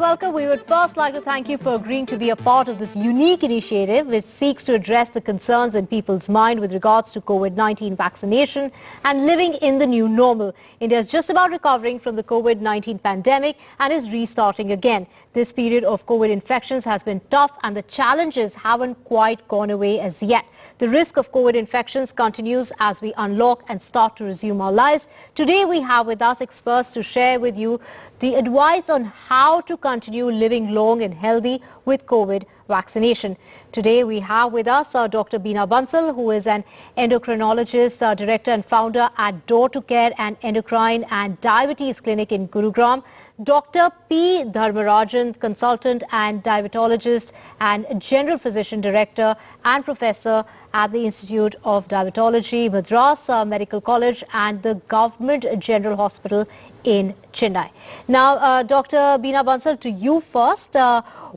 and welcome. We would first like to thank you for agreeing to be a part of this unique initiative which seeks to address the concerns in people's mind with regards to COVID-19 vaccination and living in the new normal. India is just about recovering from the COVID-19 pandemic and is restarting again. This period of COVID infections has been tough and the challenges haven't quite gone away as yet. The risk of COVID infections continues as we unlock and start to resume our lives. Today we have with us experts to share with you the advice on how to continue living long and healthy with COVID vaccination. Today we have with us Dr. Beena Bansal, who is an endocrinologist, director and founder at Door to Care and Endocrine and Diabetes Clinic in Gurugram. Dr. P. Dharmarajan, consultant and diabetologist and general physician director and professor at the Institute of Diabetology, Madras Medical College and the Government General Hospital in Chennai. Now, Dr. Beena Bansal, to you first.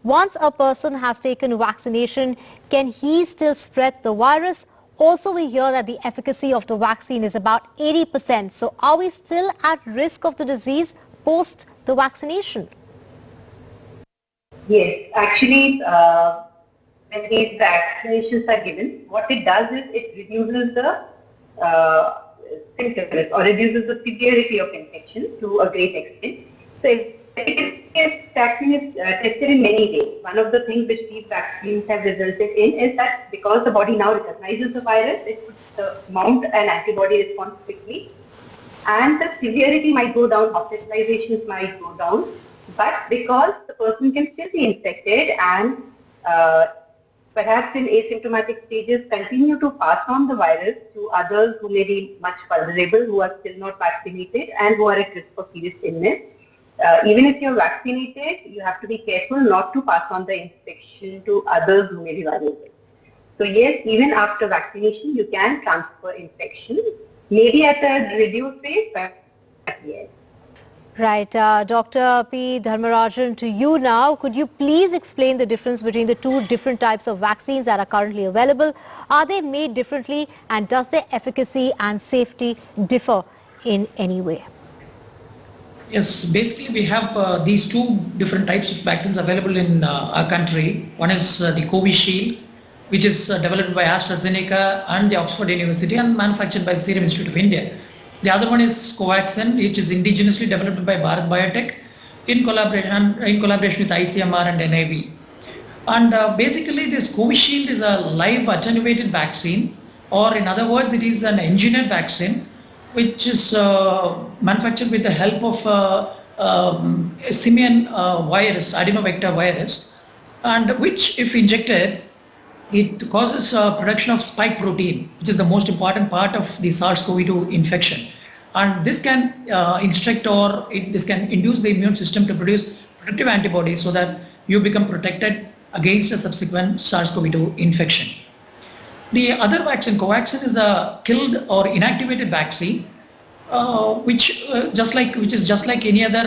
Once a person has taken vaccination, can he still spread the virus? Also, we hear that the efficacy of the vaccine is about 80%. So, are we still at risk of the disease post the vaccination? Yes, actually, when these vaccinations are given, what it does is it reduces the symptoms or reduces the severity of infection to a great extent. So, vaccine is tested in many ways. One of the things which these vaccines have resulted in is that because the body now recognizes the virus, it puts mount an antibody response quickly, and the severity might go down, hospitalizations might go down, but because the person can still be infected and perhaps in asymptomatic stages continue to pass on the virus to others who may be much vulnerable, who are still not vaccinated and who are at risk of serious illness. Even if you're vaccinated, you have to be careful not to pass on the infection to others who may be vulnerable. So yes, even after vaccination, you can transfer infection, maybe at a reduced rate, but yes. Right. Dr. P. Dharmarajan, to you now. Could you please explain the difference between the two different types of vaccines that are currently available? Are they made differently and does their efficacy and safety differ in any way? Yes, basically we have these two different types of vaccines available in our country. One is the Covishield, which is developed by AstraZeneca and the Oxford University and manufactured by the Serum Institute of India. The other one is Covaxin, which is indigenously developed by Bharat Biotech in collaboration with ICMR and NIV. And basically this Covishield is a live attenuated vaccine, or in other words, it is an engineered vaccine which is manufactured with the help of simian virus, adenovector virus, and which if injected, it causes production of spike protein, which is the most important part of the SARS-CoV-2 infection. And this can instruct or this can induce the immune system to produce protective antibodies so that you become protected against a subsequent SARS-CoV-2 infection. The other vaccine, Covaxin, is a killed or inactivated vaccine, which is just like any other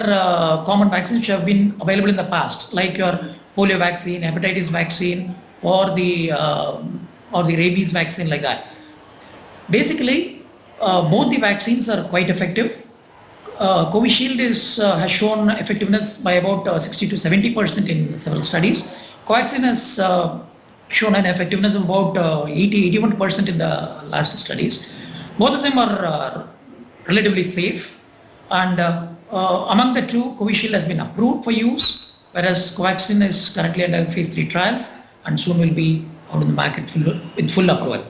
common vaccines which have been available in the past, like your polio vaccine, hepatitis vaccine, or the rabies vaccine, like that. Basically, both the vaccines are quite effective. Covishield has shown effectiveness by about 60 to 70% in several studies. Covaxin has shown an effectiveness of about 81% in the last studies. Both of them are relatively safe, and among the two, Covishield has been approved for use, whereas Covaxin is currently under phase 3 trials and soon will be out in the market with full approval.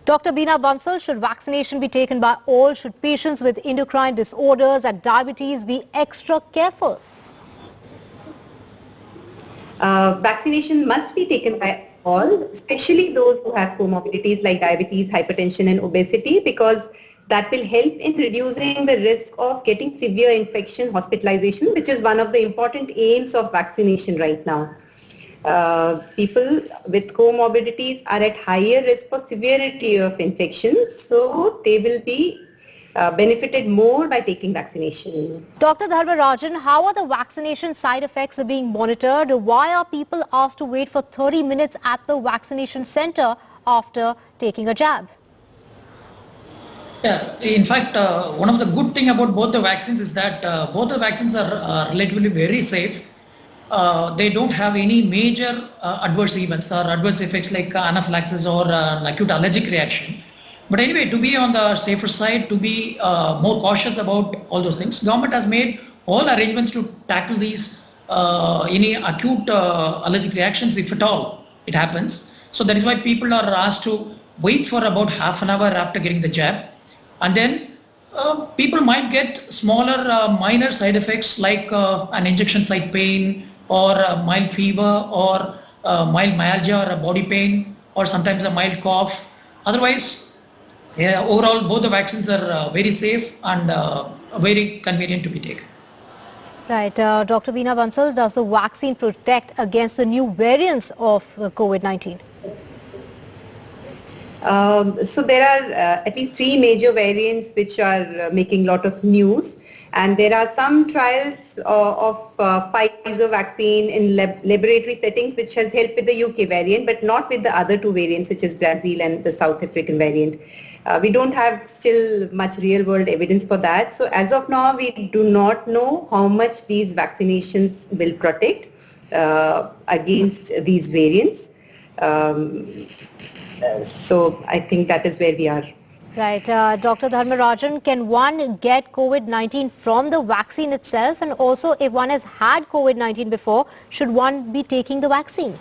Dr. Beena Bansal, should vaccination be taken by all? Should patients with endocrine disorders and diabetes be extra careful? Vaccination must be taken by all, especially those who have comorbidities like diabetes, hypertension and obesity, because that will help in reducing the risk of getting severe infection, hospitalization, which is one of the important aims of vaccination right now. People with comorbidities are at higher risk for severity of infections, so they will be benefited more by taking vaccination. Dr. Dharmarajan, how are the vaccination side effects being monitored? Why are people asked to wait for 30 minutes at the vaccination center after taking a jab? Yeah, in fact, one of the good thing about both the vaccines is that both the vaccines are relatively very safe. they don't have any major adverse events or adverse effects like anaphylaxis or an acute allergic reaction. But anyway, to be on the safer side, to be more cautious about all those things, government has made all arrangements to tackle these any acute allergic reactions if at all it happens. So that is why people are asked to wait for about half an hour after getting the jab, and then people might get smaller minor side effects like an injection site pain or a mild fever or mild myalgia or a body pain or sometimes a mild cough. Otherwise, yeah, overall both the vaccines are very safe and very convenient to be taken. Right. Dr. Beena Bansal, does the vaccine protect against the new variants of COVID-19? So there are at least 3 major variants which are making a lot of news, and there are some trials of Pfizer vaccine in laboratory settings which has helped with the UK variant, but not with the other 2 variants, which is Brazil and the South African variant. We don't have still much real world evidence for that. So as of now, we do not know how much these vaccinations will protect against these variants. So I think that is where we are. Right. Dr. Dharmarajan, can one get COVID-19 from the vaccine itself? And also, if one has had COVID-19 before, should one be taking the vaccine?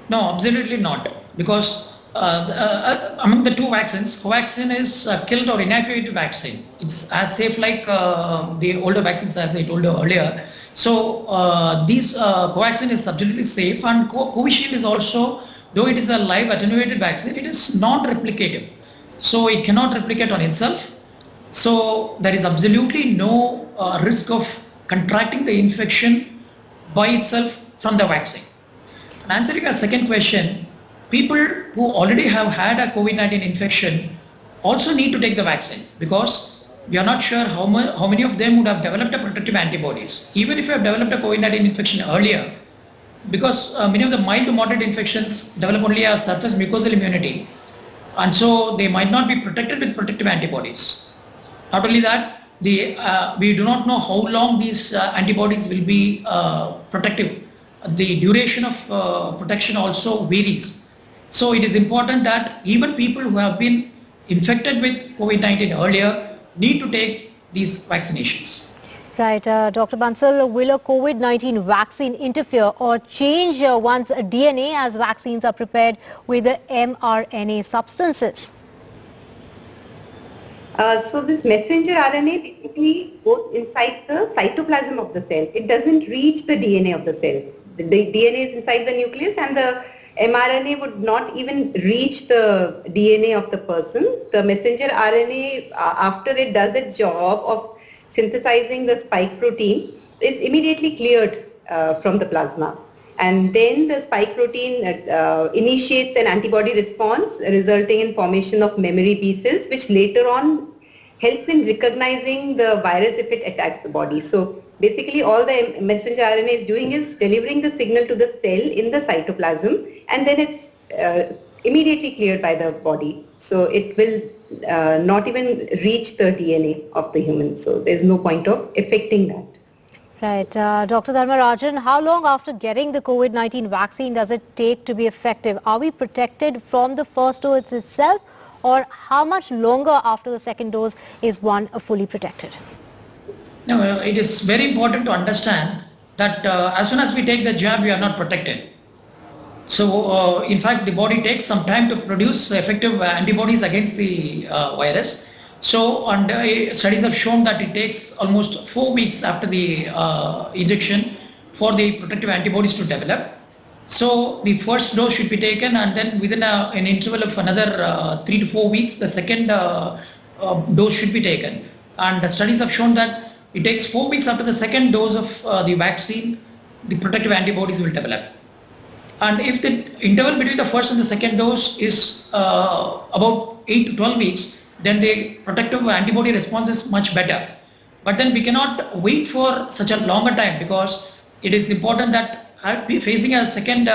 No, absolutely not. Because among the 2 vaccines, Covaxin is a killed or inactivated vaccine. It's as safe like the older vaccines, as I told you earlier. So these Covaxin is absolutely safe, and Covishield is also, though it is a live attenuated vaccine, it is non-replicative. So it cannot replicate on itself. So there is absolutely no risk of contracting the infection by itself from the vaccine. And answering your second question, people who already have had a COVID-19 infection also need to take the vaccine, because we are not sure how many of them would have developed a protective antibodies. Even if you have developed a COVID-19 infection earlier, because many of the mild to moderate infections develop only a surface mucosal immunity, and so they might not be protected with protective antibodies. Not only that, we do not know how long these antibodies will be protective. The duration of protection also varies. So it is important that even people who have been infected with COVID-19 earlier need to take these vaccinations. Right. Dr. Bansal, will a COVID-19 vaccine interfere or change one's DNA as vaccines are prepared with the mRNA substances? So this messenger RNA basically goes inside the cytoplasm of the cell. It doesn't reach the DNA of the cell. The DNA is inside the nucleus, and the mRNA would not even reach the DNA of the person. The messenger RNA, after it does its job of synthesizing the spike protein, is immediately cleared from the plasma. And then the spike protein initiates an antibody response, resulting in formation of memory B cells, which later on helps in recognizing the virus if it attacks the body. So basically all the messenger RNA is doing is delivering the signal to the cell in the cytoplasm, and then it's immediately cleared by the body. So it will not even reach the DNA of the human. So there's no point of affecting that. Right. Dr. Dharmarajan, how long after getting the COVID-19 vaccine does it take to be effective? Are we protected from the first dose itself, or how much longer after the second dose is one fully protected? No, it is very important to understand that as soon as we take the jab, we are not protected. So in fact, the body takes some time to produce effective antibodies against the virus. So, and studies have shown that it takes almost 4 weeks after the injection for the protective antibodies to develop. So the first dose should be taken, and then within an interval of another 3 to 4 weeks, the second dose should be taken. And the studies have shown that it takes 4 weeks after the second dose of the vaccine, the protective antibodies will develop. And if the interval between the first and the second dose is about 8 to 12 weeks, then the protective antibody response is much better. But then we cannot wait for such a longer time, because it is important that facing a second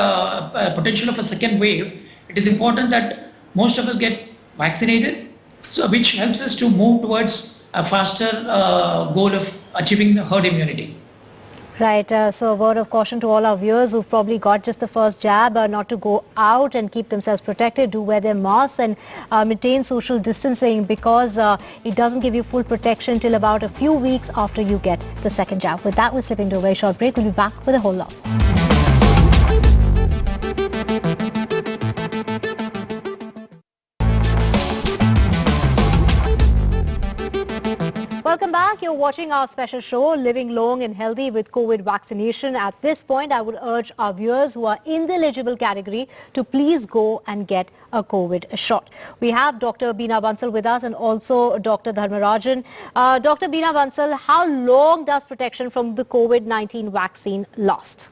potential of a second wave, it is important that most of us get vaccinated, so which helps us to move towards a faster goal of achieving herd immunity. Right, so a word of caution to all our viewers who've probably got just the first jab, not to go out and keep themselves protected, do wear their masks and maintain social distancing, because it doesn't give you full protection till about a few weeks after you get the second jab. With that, we're slipping to a very short break. We'll be back with a whole lot. Welcome back. You're watching our special show, Living Long and Healthy with COVID Vaccination. At this point, I would urge our viewers who are in the eligible category to please go and get a COVID shot. We have Dr. Beena Bansal with us and also Dr. Dharmarajan. Dr. Beena Bansal, how long does protection from the COVID-19 vaccine last?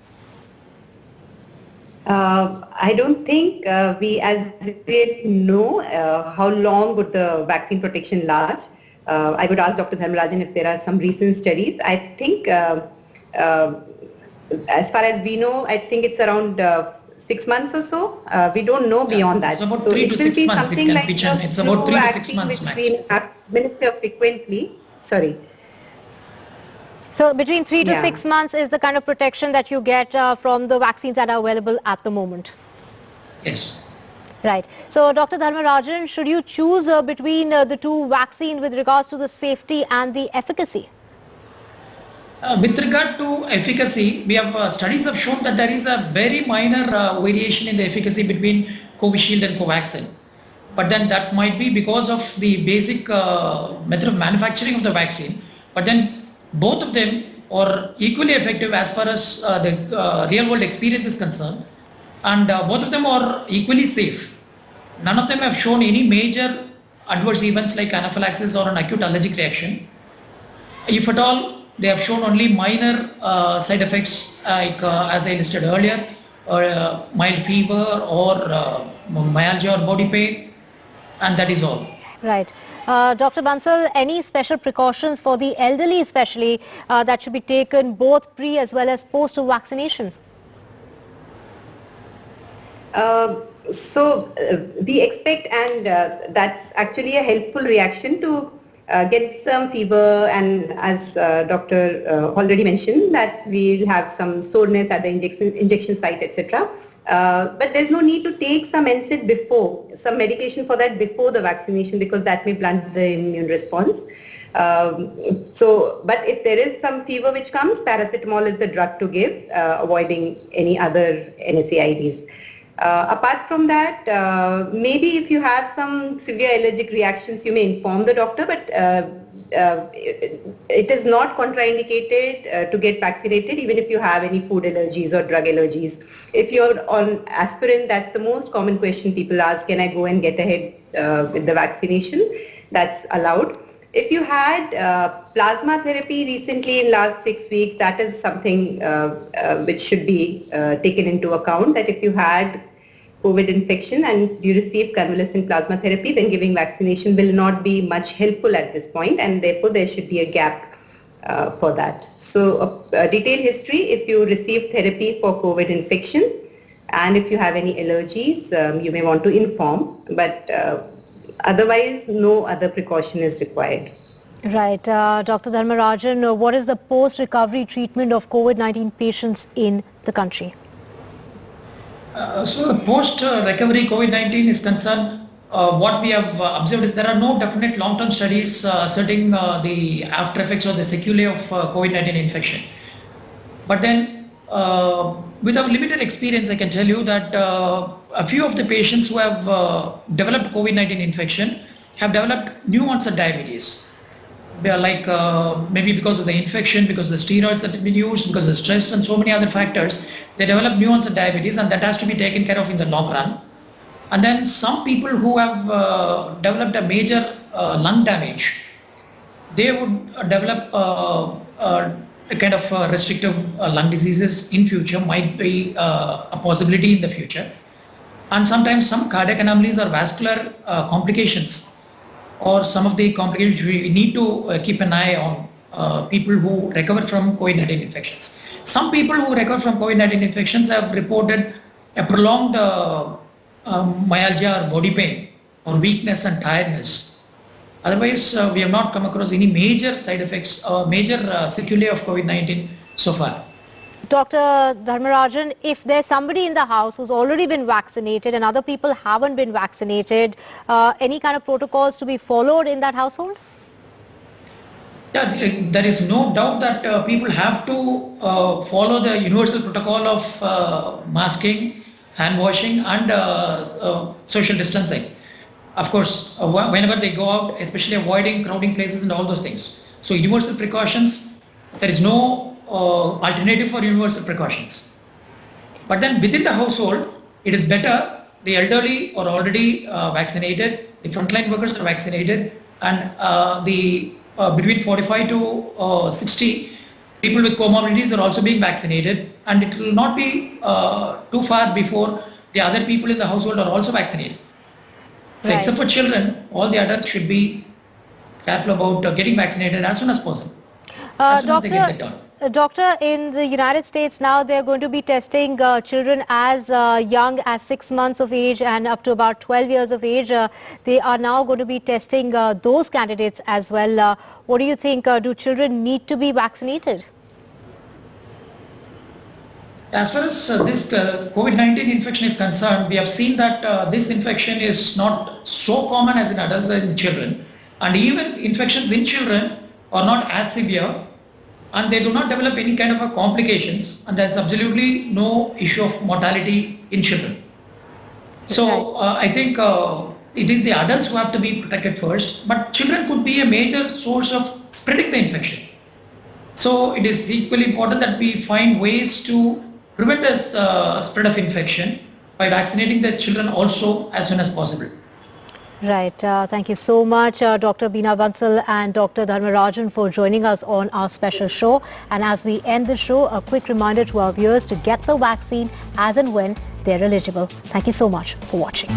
I don't think we as yet know how long would the vaccine protection last. I would ask Dr. Dharmarajan if there are some recent studies. I think as far as we know, I think it's around 6 months or so. We don't know beyond that. It's about so 3 it to will 6 be months. something like It's about 3 to 6 months which max. we administer frequently. Sorry. So between 3 to Yeah. 6 months is the kind of protection that you get from the vaccines that are available at the moment. Yes. Right. So, Dr. Dharmarajan, should you choose between the two vaccines with regards to the safety and the efficacy? With regard to efficacy, we have studies have shown that there is a very minor variation in the efficacy between Covishield and Covaxin. But then that might be because of the basic method of manufacturing of the vaccine. But then both of them are equally effective as far as the real world experience is concerned. And both of them are equally safe. None of them have shown any major adverse events like anaphylaxis or an acute allergic reaction. If at all, they have shown only minor side effects like as I listed earlier, mild fever or myalgia or body pain, and that is all. Right. Dr. Bansal, any special precautions for the elderly especially that should be taken both pre as well as post vaccination? We expect, and that's actually a helpful reaction to get some fever, and as doctor already mentioned, that we'll have some soreness at the injection site, etc. But there's no need to take some NSAID before, some medication for that before the vaccination, because that may blunt the immune response. But if there is some fever which comes, paracetamol is the drug to give, avoiding any other NSAIDs. Apart from that, maybe if you have some severe allergic reactions, you may inform the doctor, but it is not contraindicated to get vaccinated even if you have any food allergies or drug allergies. If you're on aspirin, that's the most common question people ask, can I go and get ahead with the vaccination? That's allowed. If you had plasma therapy recently in last 6 weeks, that is something which should be taken into account, that if you had COVID infection and you received convalescent plasma therapy, then giving vaccination will not be much helpful at this point, and therefore there should be a gap for that. So a detailed history if you received therapy for COVID infection, and if you have any allergies, you may want to inform, but otherwise, no other precaution is required. Right. Dr. Dharmarajan, what is the post-recovery treatment of COVID-19 patients in the country? So the post-recovery COVID-19 is concerned, what we have observed is there are no definite long-term studies asserting the after effects or the sequelae of COVID-19 infection. But then with our limited experience, I can tell you that a few of the patients who have developed COVID-19 infection have developed new onset diabetes. They are like maybe because of the infection, because of the steroids that have been used, because of the stress and so many other factors, they develop new onset diabetes, and that has to be taken care of in the long run. And then some people who have developed a major lung damage, they would develop a kind of restrictive lung diseases in future, might be a possibility in the future. And sometimes some cardiac anomalies or vascular complications, or some of the complications we need to keep an eye on people who recover from COVID-19 infections. Some people who recover from COVID-19 infections have reported a prolonged myalgia or body pain or weakness and tiredness. Otherwise, we have not come across any major side effects or major sequelae of COVID-19 so far. Dr. Dharmarajan, if there's somebody in the house who's already been vaccinated and other people haven't been vaccinated, any kind of protocols to be followed in that household? Yeah, there is no doubt that people have to follow the universal protocol of masking, hand washing and social distancing. Of course, whenever they go out, especially avoiding crowding places and all those things. So universal precautions, there is no alternative for universal precautions. But then within the household, it is better the elderly are already vaccinated, the frontline workers are vaccinated, and between 45 to 60, people with comorbidities are also being vaccinated, and it will not be too far before the other people in the household are also vaccinated. So Right. except for children, all the adults should be careful about getting vaccinated as soon as possible. As soon as they get that done. Doctor, in the United States now, they're going to be testing children as young as 6 months of age and up to about 12 years of age. They are now going to be testing those candidates as well. What do you think? Do children need to be vaccinated? As far as this COVID-19 infection is concerned, we have seen that this infection is not so common as in adults and in children. And even infections in children are not as severe, and they do not develop any kind of a complications, and there's absolutely no issue of mortality in children. So I think it is the adults who have to be protected first, but children could be a major source of spreading the infection. So it is equally important that we find ways to prevent the spread of infection by vaccinating the children also as soon as possible. Right. Thank you so much, Dr. Beena Bansal and Dr. Dharmarajan, for joining us on our special show. And as we end the show, a quick reminder to our viewers to get the vaccine as and when they're eligible. Thank you so much for watching.